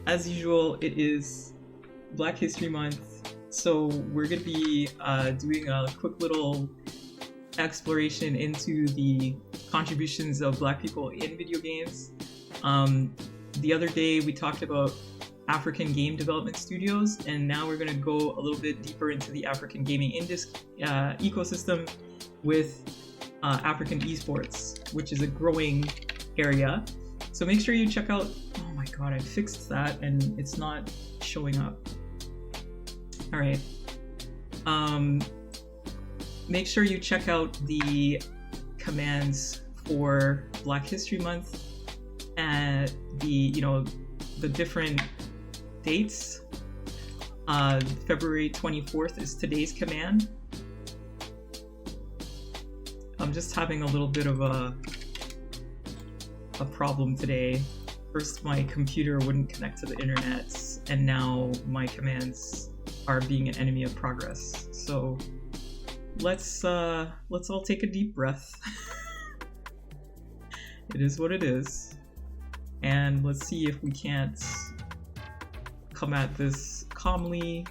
as usual, it is Black History Month, so we're going to be doing a quick little exploration into the contributions of Black people in video games. The other day we talked about African game development studios, and now we're going to go a little bit deeper into the African gaming ecosystem with African esports, which is a growing area. So make sure you check out. Oh my god, I fixed that and it's not showing up. All right. Make sure you check out the commands for Black History Month and the different dates. February 24th is today's command. I'm just having a little bit of a problem today. First, my computer wouldn't connect to the internet, and now my commands are being an enemy of progress. So let's all take a deep breath. It is what it is, and let's see if we can't come at this calmly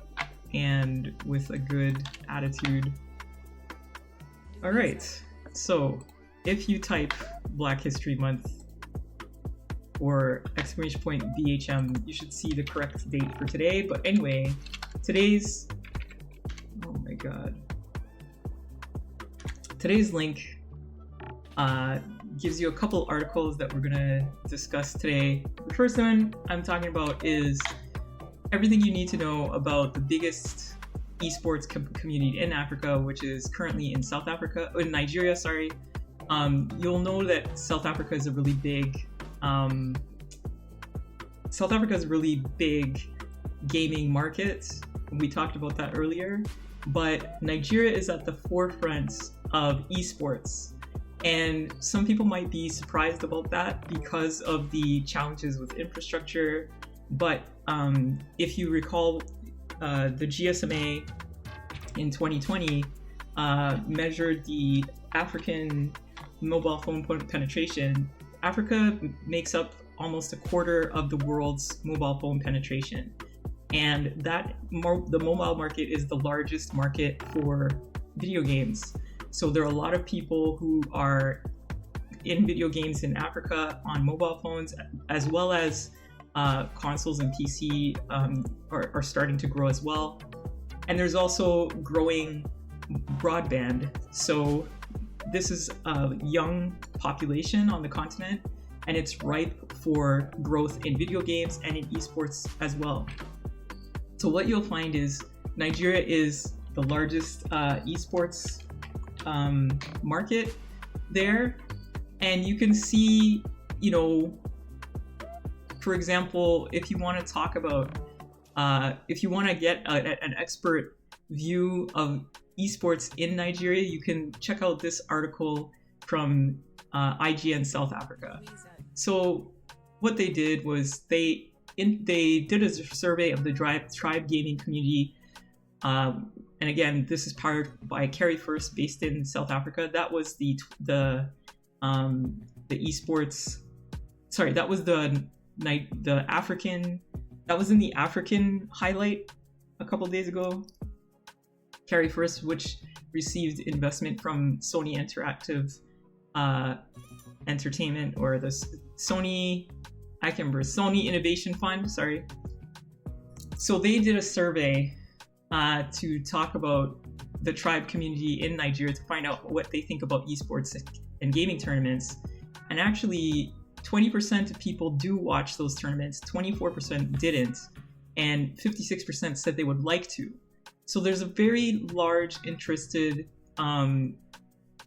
and with a good attitude. All right, so if you type Black History Month or exclamation point BHM, you should see the correct date for today. But anyway, today's link gives you a couple articles that we're gonna discuss today. The first one I'm talking about is everything you need to know about the biggest esports community in Africa, which is currently in Nigeria. Sorry. You'll know that South Africa is a really big gaming market. We talked about that earlier, but Nigeria is at the forefront of esports, and some people might be surprised about that because of the challenges with infrastructure. But if you recall, the GSMA in 2020 measured the African mobile phone penetration. Africa makes up almost a quarter of the world's mobile phone penetration, and the mobile market is the largest market for video games. So there are a lot of people who are in video games in Africa on mobile phones, as well as consoles and PC are starting to grow as well. And there's also growing broadband. So this is a young population on the continent, and it's ripe for growth in video games and in esports as well. So what you'll find is Nigeria is the largest esports market there, and you can see, for example, if you want to talk about, if you want to get an expert view of esports in Nigeria, you can check out this article from IGN South Africa. So what they did was they did a survey of the tribe gaming community, and again, this is powered by Carry First, based in South Africa. That was the esports. Sorry, that was the African. That was in the African highlight a couple days ago. Carry First, which received investment from Sony Interactive Entertainment, or the Sony Innovation Fund. Sorry. So they did a survey to talk about the tribe community in Nigeria, to find out what they think about esports and gaming tournaments. And actually, 20% of people do watch those tournaments, 24% didn't, and 56% said they would like to. So there's a very large interested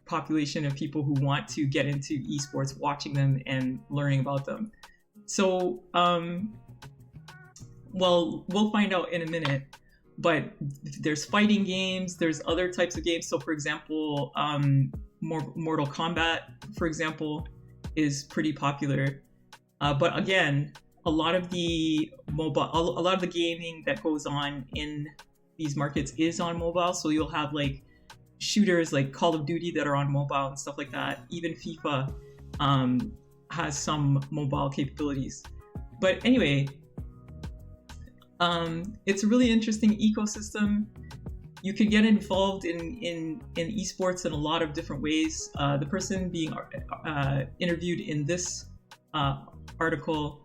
population of people who want to get into esports, watching them and learning about them. So, well, we'll find out in a minute, but there's fighting games, there's other types of games. So for example, Mortal Kombat, for example, is pretty popular. But again, a lot of the gaming that goes on in these markets is on mobile. So you'll have like shooters like Call of Duty that are on mobile and stuff like that. Even FIFA has some mobile capabilities. But anyway, It's a really interesting ecosystem. You can get involved in esports in a lot of different ways. The person being interviewed in this article,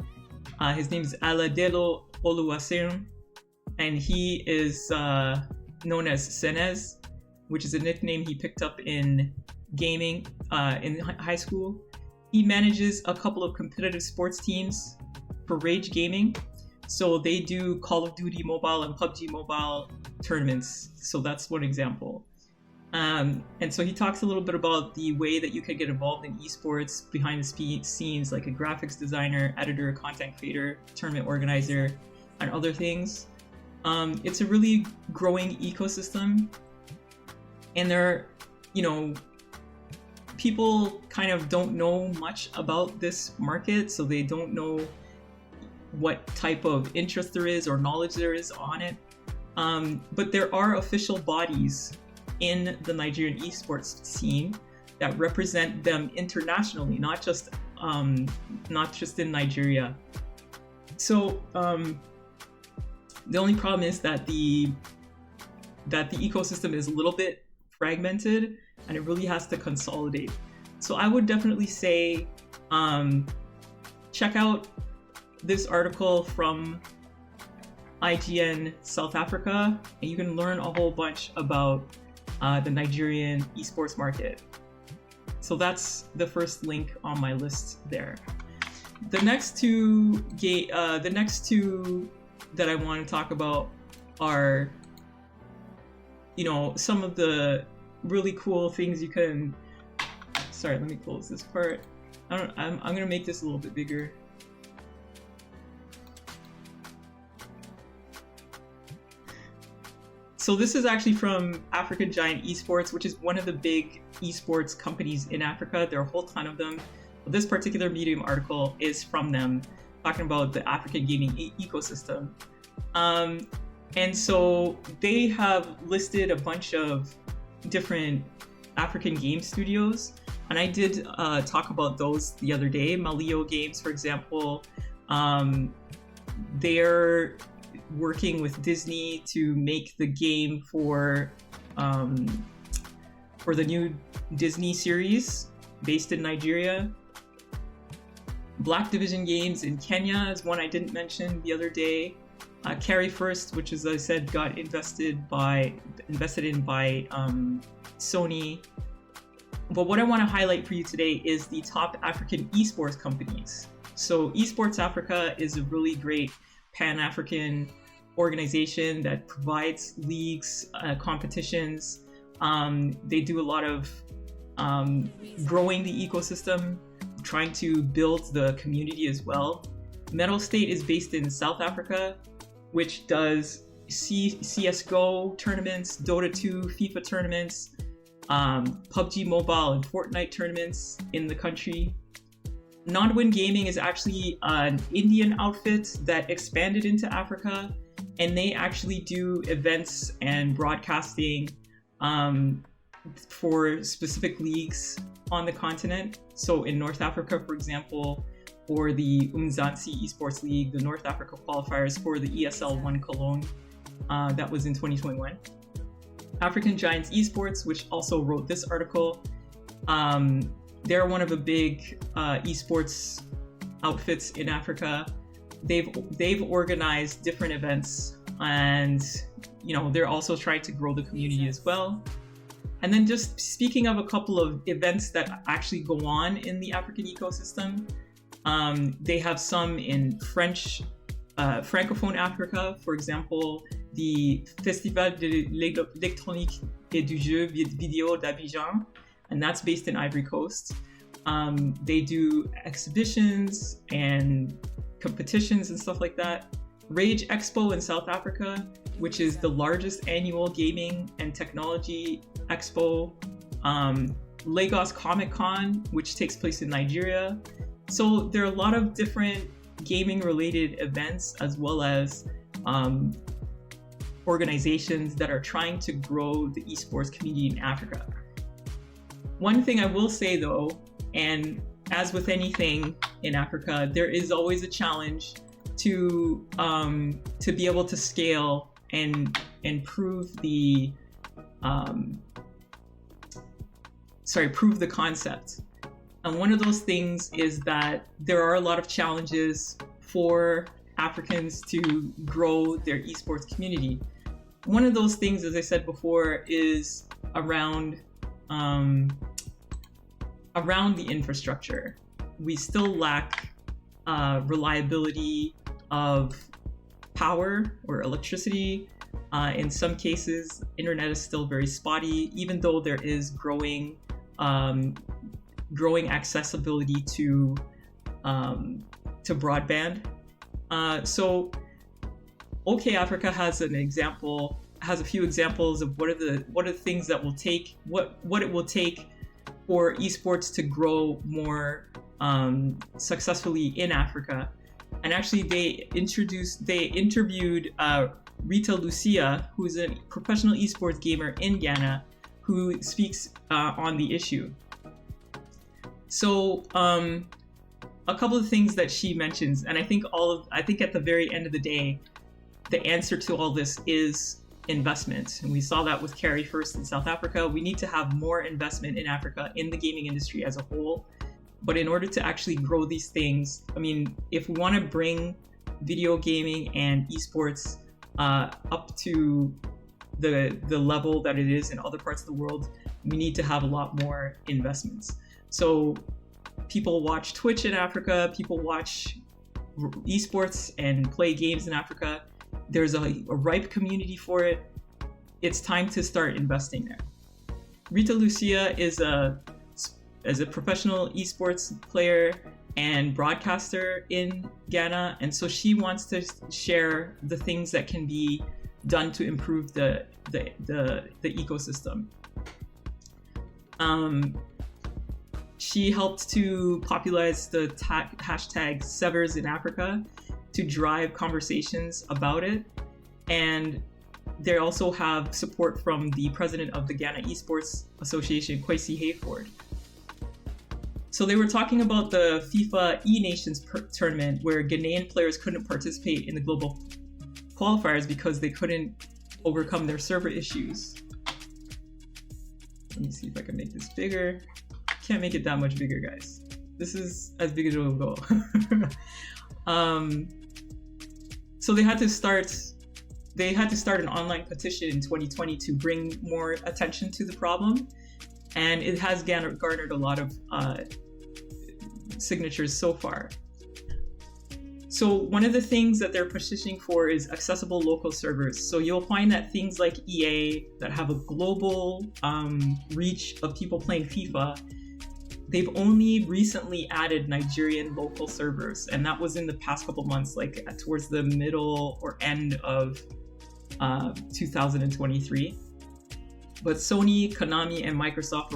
his name is Aladelo Oluwaseun, and he is known as Senez, which is a nickname he picked up in gaming in high school. He manages a couple of competitive sports teams for Rage Gaming. So they do Call of Duty Mobile and PUBG Mobile tournaments. So that's one example. And so he talks a little bit about the way that you could get involved in esports behind the scenes, like a graphics designer, editor, content creator, tournament organizer, and other things. It's a really growing ecosystem. And there, people kind of don't know much about this market, so they don't know what type of interest there is or knowledge there is on it. But there are official bodies in the Nigerian esports scene that represent them internationally, not just in Nigeria. So the only problem is that the ecosystem is a little bit fragmented, and it really has to consolidate. So I would definitely say check out this article from IGN South Africa, and you can learn a whole bunch about the Nigerian esports market. So that's the first link on my list there. The next two that I want to talk about are, some of the really cool things you can. Sorry, let me close this part. I'm gonna make this a little bit bigger. So this is actually from African Giant Esports, which is one of the big esports companies in Africa. There are a whole ton of them. But this particular Medium article is from them, talking about the African gaming ecosystem. And so they have listed a bunch of different African game studios. And I did talk about those the other day. Malio Games, for example, they're working with Disney to make the game for the new Disney series based in Nigeria. Black Division Games in Kenya is one I didn't mention the other day. Carry First, which, as I said, got invested in by Sony. But what I want to highlight for you today is the top African esports companies. So Esports Africa is a really great Pan-African organization that provides leagues, competitions. They do a lot of growing the ecosystem, trying to build the community as well. Metal State is based in South Africa, which does CSGO tournaments, Dota 2, FIFA tournaments, PUBG Mobile and Fortnite tournaments in the country. Nodwin Gaming is actually an Indian outfit that expanded into Africa, and they actually do events and broadcasting for specific leagues on the continent. So in North Africa, for example, for the Umzansi Esports League, the North Africa qualifiers for the ESL 1 Cologne, that was in 2021. African Giants Esports, which also wrote this article, they're one of the big esports outfits in Africa. They've organized different events, and they're also trying to grow the community as well. And then just speaking of a couple of events that actually go on in the African ecosystem, they have some in Francophone Africa, for example, the Festival de l'électronique et du jeu vidéo d'Abidjan, and that's based in Ivory Coast. They do exhibitions and competitions and stuff like that. Rage Expo in South Africa, which is the largest annual gaming and technology expo. Lagos Comic Con, which takes place in Nigeria. So there are a lot of different gaming related events, as well as organizations that are trying to grow the esports community in Africa. One thing I will say though, and as with anything in Africa, there is always a challenge to be able to scale and prove the prove the concept. And one of those things is that there are a lot of challenges for Africans to grow their esports community. One of those things, as I said before, is around the infrastructure. We still lack reliability of power or electricity. In some cases, internet is still very spotty, even though there is growing accessibility to broadband. So OK Africa has a few examples of what are the things that will take, what it will take for esports to grow more successfully in Africa. And actually they interviewed Rita Lucia, who's a professional esports gamer in Ghana, who speaks on the issue. So a couple of things that she mentions, and I think at the very end of the day, the answer to all this is investment. And we saw that with Carry First in South Africa. We need to have more investment in Africa in the gaming industry as a whole. But in order to actually grow these things, I mean, if we want to bring video gaming and esports up to the level that it is in other parts of the world, we need to have a lot more investments. So people watch Twitch in Africa, people watch esports and play games in Africa. There's a ripe community for it. It's time to start investing there. Rita Lucia is a professional esports player and broadcaster in Ghana, and so she wants to share the things that can be done to improve the ecosystem. She helped to popularize the hashtag Severs in Africa to drive conversations about it. And they also have support from the president of the Ghana Esports Association, Kwesi Hayford. So they were talking about the FIFA E-Nations tournament where Ghanaian players couldn't participate in the global qualifiers because they couldn't overcome their server issues. Let me see if I can make this bigger. Can't make it that much bigger, guys. This is as big as it will go. So they had to start an online petition in 2020 to bring more attention to the problem, and it has garnered a lot of signatures so far. So one of the things that they're petitioning for is accessible local servers. So you'll find that things like EA that have a global reach of people playing FIFA, they've only recently added Nigerian local servers, and that was in the past couple months, like towards the middle or end of 2023. But Sony, Konami, and Microsoft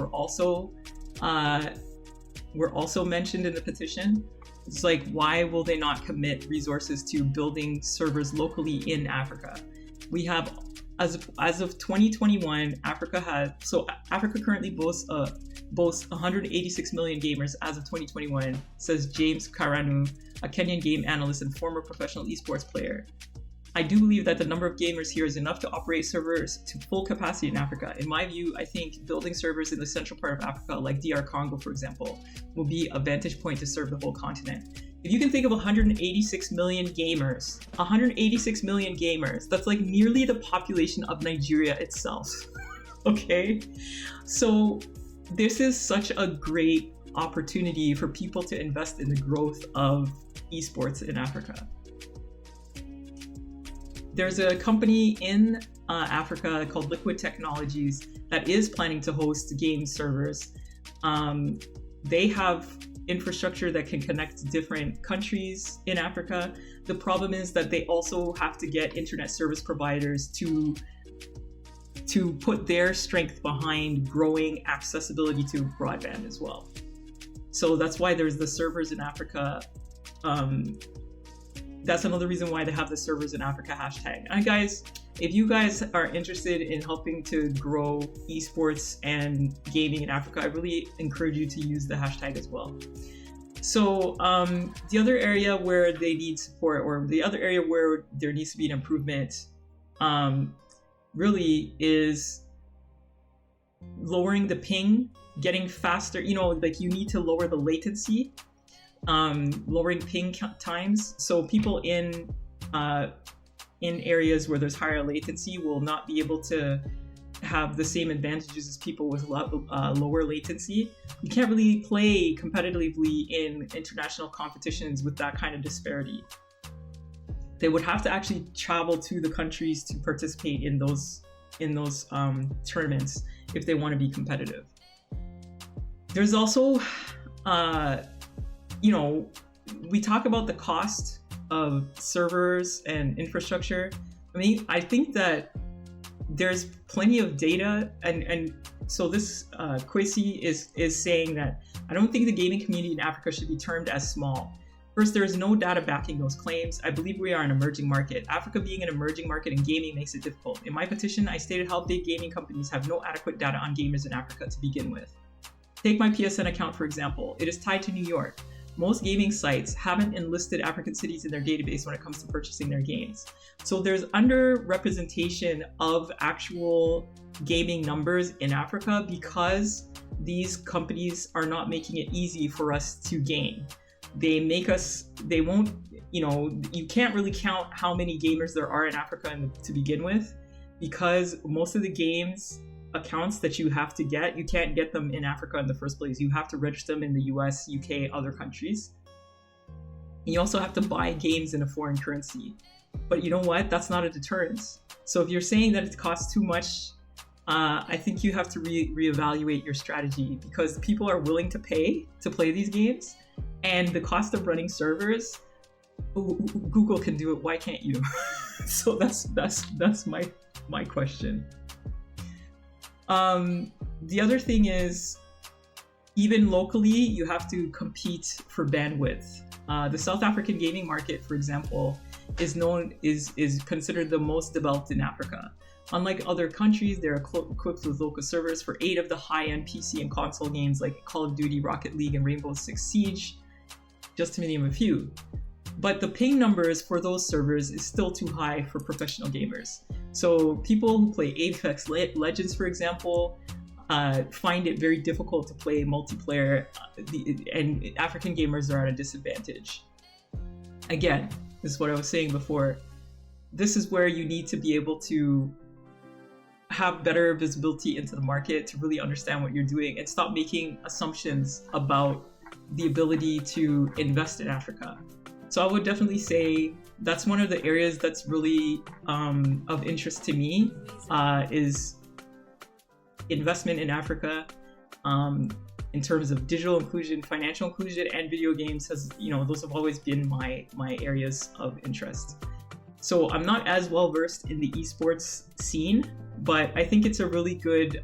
were also mentioned in the petition. It's like, why will they not commit resources to building servers locally in Africa? We have, as of 2021, Africa currently boasts 186 million gamers as of 2021, says James Karanu, a Kenyan game analyst and former professional esports player. I do believe that the number of gamers here is enough to operate servers to full capacity in Africa. In my view, I think building servers in the central part of Africa, like DR Congo, for example, will be a vantage point to serve the whole continent. If you can think of 186 million gamers, that's like nearly the population of Nigeria itself. Okay? So this is such a great opportunity for people to invest in the growth of esports in Africa. There's a company in Africa called Liquid Technologies that is planning to host game servers. They have infrastructure that can connect to different countries in Africa. The problem is that they also have to get internet service providers to put their strength behind growing accessibility to broadband as well. So that's why there's the servers in Africa. That's another reason why they have the servers in Africa hashtag. And guys, if you guys are interested in helping to grow esports and gaming in Africa, I really encourage you to use the hashtag as well. So the other area where they need support, or the other area where there needs to be an improvement, really is lowering the ping, getting faster. Like you need to lower the latency, lowering ping times. So people in areas where there's higher latency will not be able to have the same advantages as people with lower latency. You can't really play competitively in international competitions with that kind of disparity. They would have to actually travel to the countries to participate in those tournaments if they want to be competitive. There's also, we talk about the cost of servers and infrastructure. I think that there's plenty of data, and so this Kwesi is saying that I don't think the gaming community in Africa should be termed as small. First, there is no data backing those claims. I believe we are an emerging market. Africa being an emerging market in gaming makes it difficult. In my petition, I stated how big gaming companies have no adequate data on gamers in Africa to begin with. Take my PSN account, for example. It is tied to New York. Most gaming sites haven't enlisted African cities in their database when it comes to purchasing their games. So there's underrepresentation of actual gaming numbers in Africa because these companies are not making it easy for us to game. You can't really count how many gamers there are in Africa to begin with, because most of the games accounts that you have to get, you can't get them in Africa in the first place. You have to register them in the US, UK, other countries. You also have to buy games in a foreign currency. But you know what? That's not a deterrent. So if you're saying that it costs too much, I think you have to reevaluate your strategy, because people are willing to pay to play these games, and the cost of running servers, Google can do it. Why can't you? So that's my question. The other thing is, even locally, you have to compete for bandwidth. The South African gaming market, for example, is considered the most developed in Africa. Unlike other countries, they're equipped with local servers for 8 of the high-end PC and console games like Call of Duty, Rocket League, and Rainbow Six Siege, just to name a few. But the ping numbers for those servers is still too high for professional gamers. So people who play Apex Legends, for example, find it very difficult to play multiplayer, and African gamers are at a disadvantage. Again, this is what I was saying before. This is where you need to be able to have better visibility into the market to really understand what you're doing and stop making assumptions about the ability to invest in Africa. So I would definitely say that's one of the areas that's really of interest to me, is investment in Africa, in terms of digital inclusion, financial inclusion, and video games. Those have always been my areas of interest. So I'm not as well versed in the esports scene, but I think it's a really good,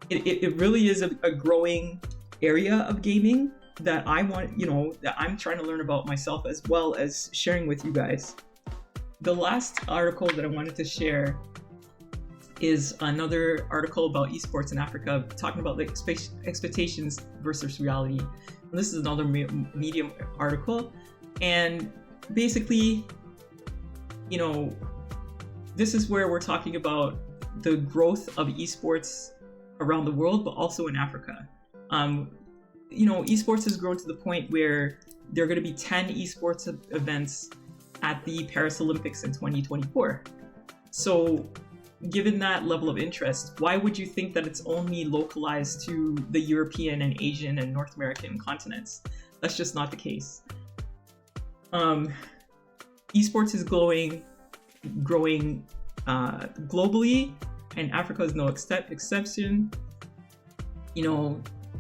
it really is a growing area of gaming that I want, that I'm trying to learn about myself, as well as sharing with you guys. The last article that I wanted to share is another article about esports in Africa, talking about the expectations versus reality. And this is another Medium article, and basically, this is where we're talking about the growth of esports around the world, but also in Africa. Esports has grown to the point where there are going to be 10 esports events at the Paris Olympics in 2024. So given that level of interest, why would you think that it's only localized to the European and Asian and North American continents? That's just not the case. Esports is growing globally, and Africa is no exception.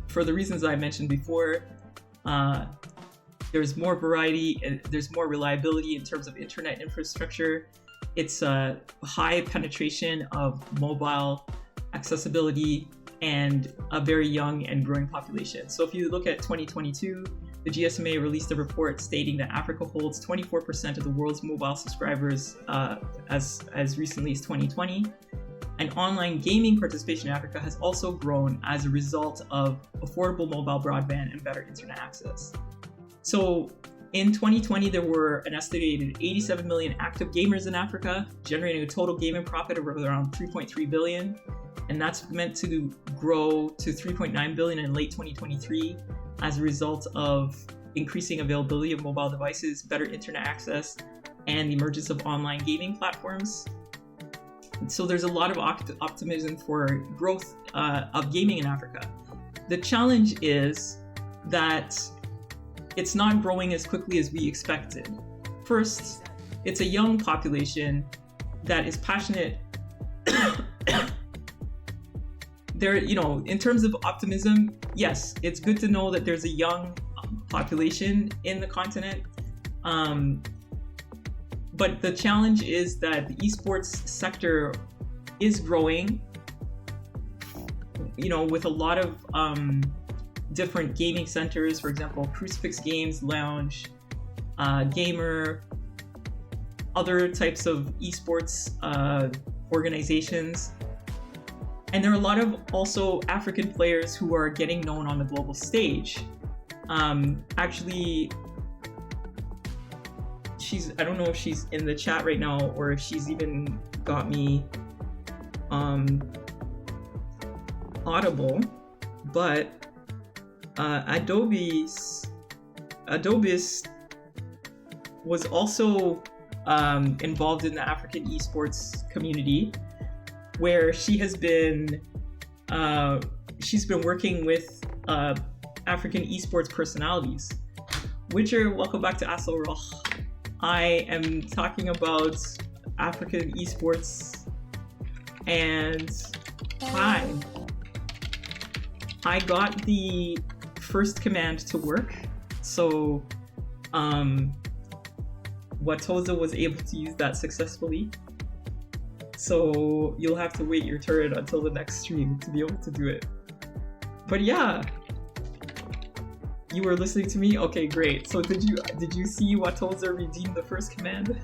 For the reasons I mentioned before, there's more variety, there's more reliability in terms of internet infrastructure. It's a high penetration of mobile accessibility and a very young and growing population. So if you look at 2022, the GSMA released a report stating that Africa holds 24% of the world's mobile subscribers as recently as 2020. And online gaming participation in Africa has also grown as a result of affordable mobile broadband and better internet access. So in 2020, there were an estimated 87 million active gamers in Africa, generating a total gaming profit of around 3.3 billion. And that's meant to grow to 3.9 billion in late 2023 as a result of increasing availability of mobile devices, better internet access, and the emergence of online gaming platforms. So there's a lot of optimism for growth of gaming in Africa. The challenge is that it's not growing as quickly as we expected. First, it's a young population that is passionate. In terms of optimism, yes, it's good to know that there's a young population in the continent. But the challenge is that the esports sector is growing, with a lot of different gaming centers, for example, Crucifix Games Lounge, Gamer, other types of esports organizations. And there are a lot of also African players who are getting known on the global stage. Actually, I don't know if she's in the chat right now or if she's even got me audible, but Adobis was also involved in the African esports community, where she's been working with African esports personalities. Witcher, welcome back to Asel Roch. I am talking about African esports, and hi. I got the first command to work, so Watoza was able to use that successfully. So you'll have to wait your turn until the next stream to be able to do it. But yeah, you were listening to me? Okay, great. So did you see Watoza redeem the first command?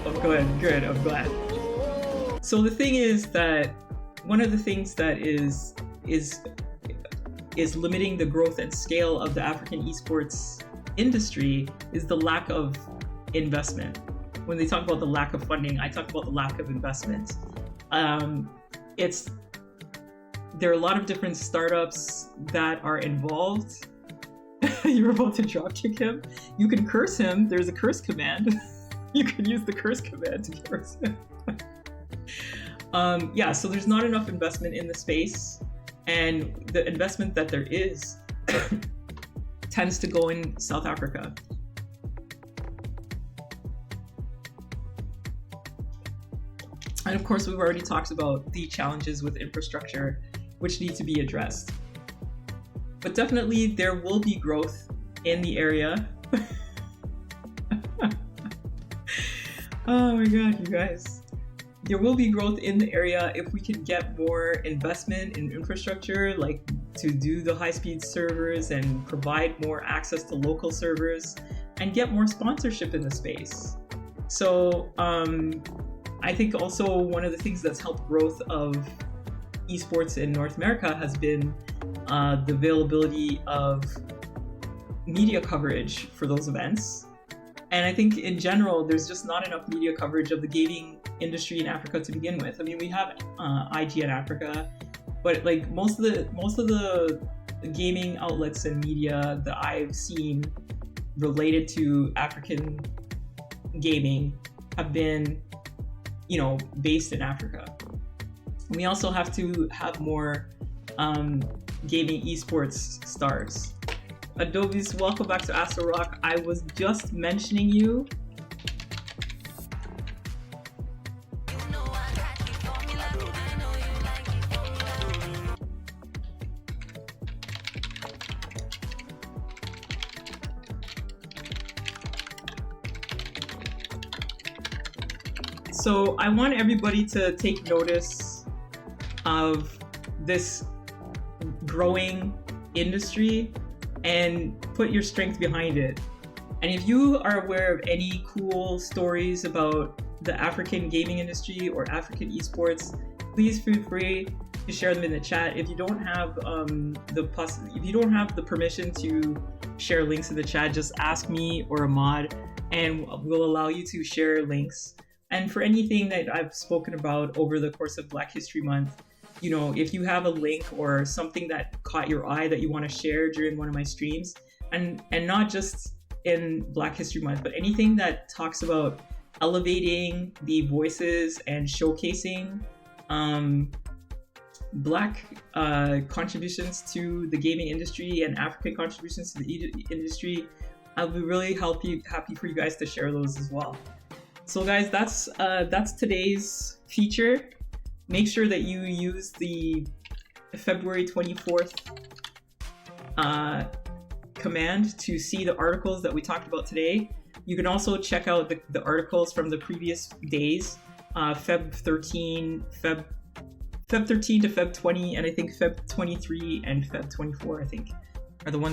Oh, good. I'm glad. So the thing is that one of the things that is limiting the growth and scale of the African esports industry is the lack of investment. When they talk about the lack of funding, I talk about the lack of investment. There are a lot of different startups that are involved. You're about to drop kick him. You can curse him. There's a curse command. You can use the curse command to curse him. So there's not enough investment in the space, and the investment that there is tends to go in South Africa. And of course, we've already talked about the challenges with infrastructure, which need to be addressed. But definitely there will be growth in the area. Oh my God, you guys. There will be growth in the area if we can get more investment in infrastructure, like to do the high-speed servers and provide more access to local servers and get more sponsorship in the space. So I think also one of the things that's helped growth of esports in North America has been the availability of media coverage for those events. And I think in general, there's just not enough media coverage of the gaming industry in Africa to begin with. I mean, we have IGN Africa, but like most of the gaming outlets and media that I've seen related to African gaming have been, based in Africa. And we also have to have more gaming esports stars. Adobe's, welcome back to Asel Roch. I was just mentioning you. So I want everybody to take notice of this growing industry and put your strength behind it. And if you are aware of any cool stories about the African gaming industry or African esports, please feel free to share them in the chat. If you don't have the permission to share links in the chat, just ask me or Ahmad, and we'll allow you to share links. And for anything that I've spoken about over the course of Black History Month, you know, if you have a link or something that caught your eye that you want to share during one of my streams, and not just in Black History Month, but anything that talks about elevating the voices and showcasing Black contributions to the gaming industry and African contributions to the industry, I'll be really happy for you guys to share those as well. So guys, that's today's feature. Make sure that you use the February 24th command to see the articles that we talked about today. You can also check out the articles from the previous days, Feb 13 to Feb 20, and I think Feb 23 and Feb 24, I think, are the ones that